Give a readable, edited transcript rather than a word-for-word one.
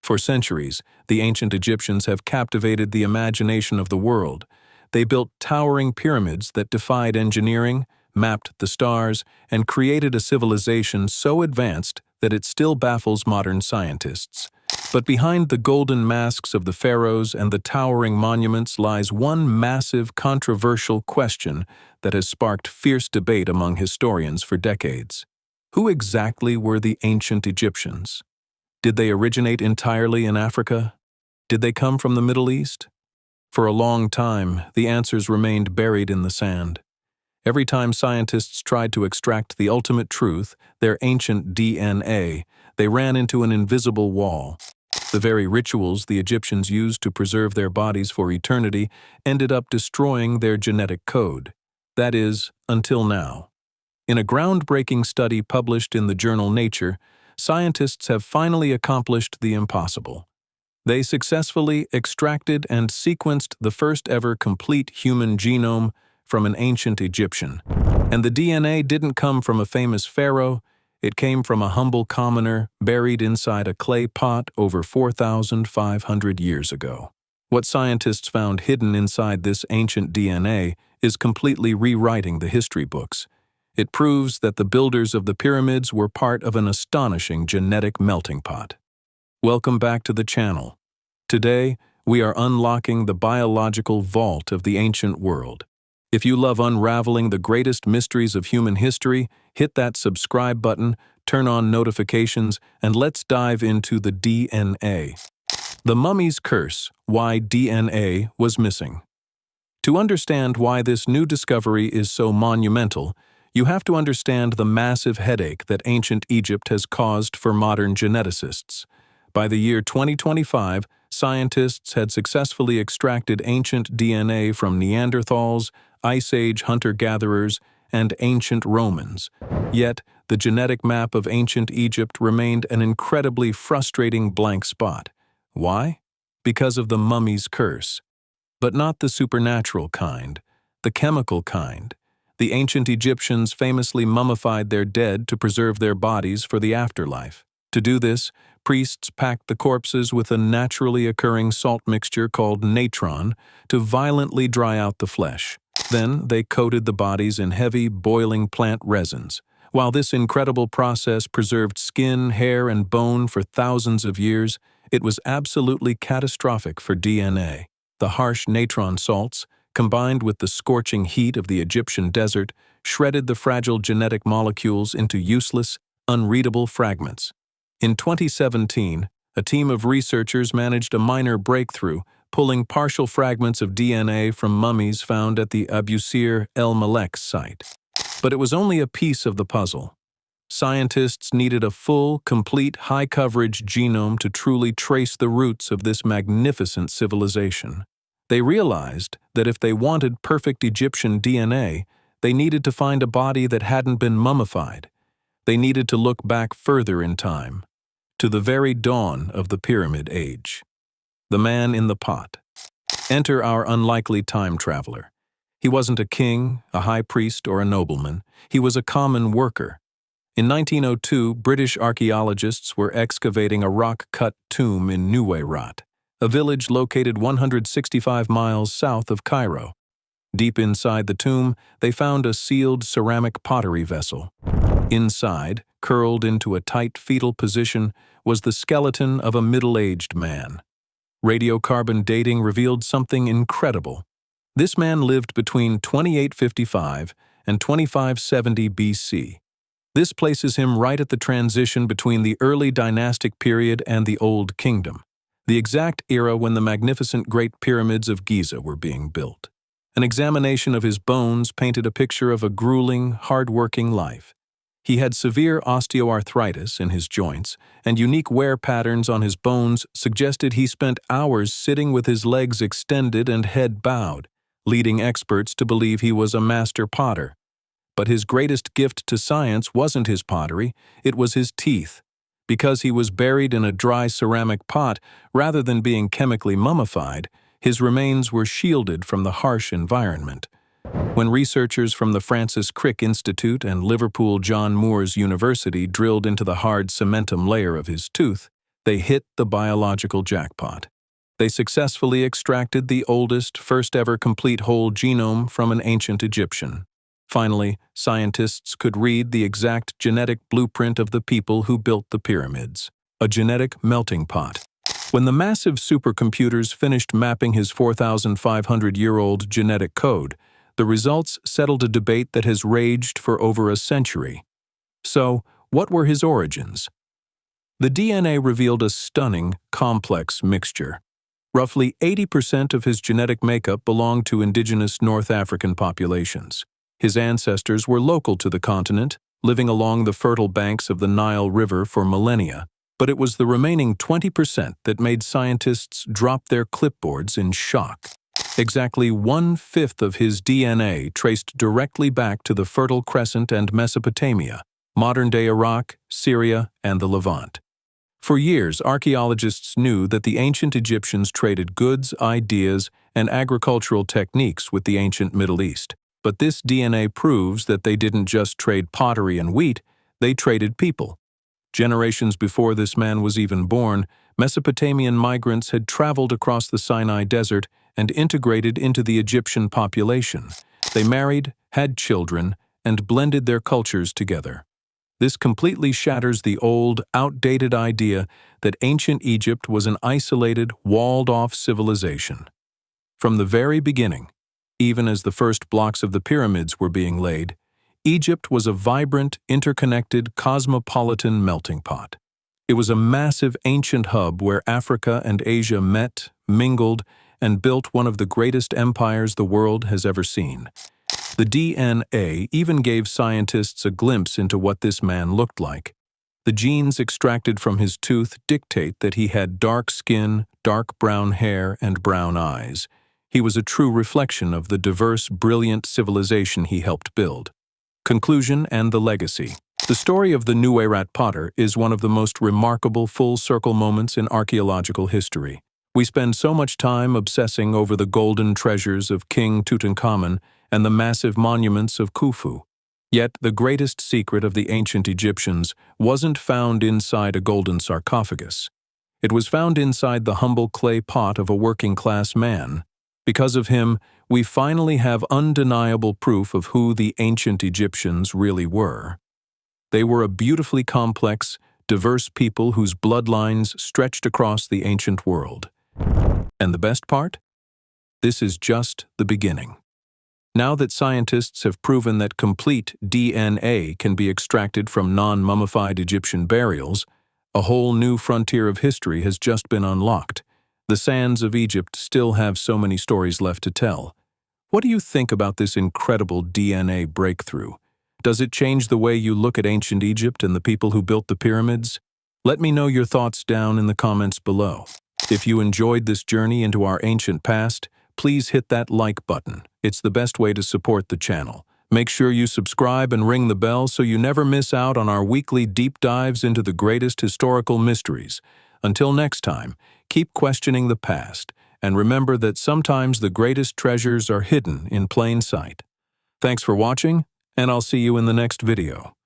For centuries, the ancient Egyptians have captivated the imagination of the world. They built towering pyramids that defied engineering, mapped the stars, and created a civilization so advanced that it still baffles modern scientists. But behind the golden masks of the pharaohs and the towering monuments lies one massive, controversial question that has sparked fierce debate among historians for decades. Who exactly were the ancient Egyptians? Did they originate entirely in Africa? Did they come from the Middle East? For a long time, the answers remained buried in the sand. Every time scientists tried to extract the ultimate truth, their ancient DNA, they ran into an invisible wall. The very rituals the Egyptians used to preserve their bodies for eternity ended up destroying their genetic code. That is, until now. In a groundbreaking study published in the journal Nature, scientists have finally accomplished the impossible. They successfully extracted and sequenced the first-ever complete human genome from an ancient Egyptian. And the DNA didn't come from a famous pharaoh, it came from a humble commoner buried inside a clay pot over 4,500 years ago. What scientists found hidden inside this ancient DNA is completely rewriting the history books. It proves that the builders of the pyramids were part of an astonishing genetic melting pot. Welcome back to the channel. Today, we are unlocking the biological vault of the ancient world. If you love unraveling the greatest mysteries of human history, hit that subscribe button, turn on notifications, and let's dive into the DNA. The mummy's curse: why DNA was missing. To understand why this new discovery is so monumental, you have to understand the massive headache that ancient Egypt has caused for modern geneticists. By the year 2025, scientists had successfully extracted ancient DNA from Neanderthals, Ice Age hunter-gatherers, and ancient Romans. Yet, the genetic map of ancient Egypt remained an incredibly frustrating blank spot. Why? Because of the mummy's curse. But not the supernatural kind, the chemical kind. The ancient Egyptians famously mummified their dead to preserve their bodies for the afterlife. To do this, priests packed the corpses with a naturally occurring salt mixture called natron to violently dry out the flesh. Then they coated the bodies in heavy, boiling plant resins. While this incredible process preserved skin, hair, and bone for thousands of years, it was absolutely catastrophic for DNA. The harsh natron salts, combined with the scorching heat of the Egyptian desert, shredded the fragile genetic molecules into useless, unreadable fragments. In 2017, a team of researchers managed a minor breakthrough, pulling partial fragments of DNA from mummies found at the Abusir El Malek site. But it was only a piece of the puzzle. Scientists needed a full, complete, high-coverage genome to truly trace the roots of this magnificent civilization. They realized that if they wanted perfect Egyptian DNA, they needed to find a body that hadn't been mummified. They needed to look back further in time, to the very dawn of the Pyramid Age. The man in the pot. Enter our unlikely time traveler. He wasn't a king, a high priest, or a nobleman. He was a common worker. In 1902, British archaeologists were excavating a rock-cut tomb in Nuweirat, a village located 165 miles south of Cairo. Deep inside the tomb, they found a sealed ceramic pottery vessel. Inside, curled into a tight fetal position, was the skeleton of a middle-aged man. Radiocarbon dating revealed something incredible. This man lived between 2855 and 2570 BC. This places him right at the transition between the early dynastic period and the Old Kingdom, the exact era when the magnificent Great Pyramids of Giza were being built. An examination of his bones painted a picture of a grueling, hard-working life. He had severe osteoarthritis in his joints, and unique wear patterns on his bones suggested he spent hours sitting with his legs extended and head bowed, leading experts to believe he was a master potter. But his greatest gift to science wasn't his pottery, it was his teeth. Because he was buried in a dry ceramic pot, rather than being chemically mummified, his remains were shielded from the harsh environment. When researchers from the Francis Crick Institute and Liverpool John Moores University drilled into the hard cementum layer of his tooth, They hit the biological jackpot. They successfully extracted the oldest, first-ever complete whole genome from an ancient Egyptian. Finally, scientists could read the exact genetic blueprint of the people who built the pyramids, a genetic melting pot. When the massive supercomputers finished mapping his 4,500-year-old genetic code, the results settled a debate that has raged for over a century. So, what were his origins? The DNA revealed a stunning, complex mixture. Roughly 80% of his genetic makeup belonged to indigenous North African populations. His ancestors were local to the continent, living along the fertile banks of the Nile River for millennia, but it was the remaining 20% that made scientists drop their clipboards in shock. Exactly 1/5 of his DNA traced directly back to the Fertile Crescent and Mesopotamia, modern-day Iraq, Syria, and the Levant. For years, archaeologists knew that the ancient Egyptians traded goods, ideas, and agricultural techniques with the ancient Middle East. But this DNA proves that they didn't just trade pottery and wheat, they traded people. Generations before this man was even born, Mesopotamian migrants had traveled across the Sinai Desert and integrated into the Egyptian population. They married, had children, and blended their cultures together. This completely shatters the old, outdated idea that ancient Egypt was an isolated, walled-off civilization. From the very beginning, even as the first blocks of the pyramids were being laid, Egypt was a vibrant, interconnected, cosmopolitan melting pot. It was a massive ancient hub where Africa and Asia met, mingled, and built one of the greatest empires the world has ever seen. The DNA even gave scientists a glimpse into what this man looked like. The genes extracted from his tooth dictate that he had dark skin, dark brown hair, and brown eyes. He was a true reflection of the diverse, brilliant civilization he helped build. Conclusion and the legacy. The story of the Nuweirat potter is one of the most remarkable full-circle moments in archaeological history. We spend so much time obsessing over the golden treasures of King Tutankhamun and the massive monuments of Khufu. Yet the greatest secret of the ancient Egyptians wasn't found inside a golden sarcophagus. It was found inside the humble clay pot of a working-class man. Because of him, we finally have undeniable proof of who the ancient Egyptians really were. They were a beautifully complex, diverse people whose bloodlines stretched across the ancient world. And the best part? This is just the beginning. Now that scientists have proven that complete DNA can be extracted from non-mummified Egyptian burials, a whole new frontier of history has just been unlocked. The sands of Egypt still have so many stories left to tell. What do you think about this incredible DNA breakthrough? Does it change the way you look at ancient Egypt and the people who built the pyramids? Let me know your thoughts down in the comments below. If you enjoyed this journey into our ancient past, please hit that like button. It's the best way to support the channel. Make sure you subscribe and ring the bell so you never miss out on our weekly deep dives into the greatest historical mysteries. Until next time, keep questioning the past, and remember that sometimes the greatest treasures are hidden in plain sight. Thanks for watching, and I'll see you in the next video.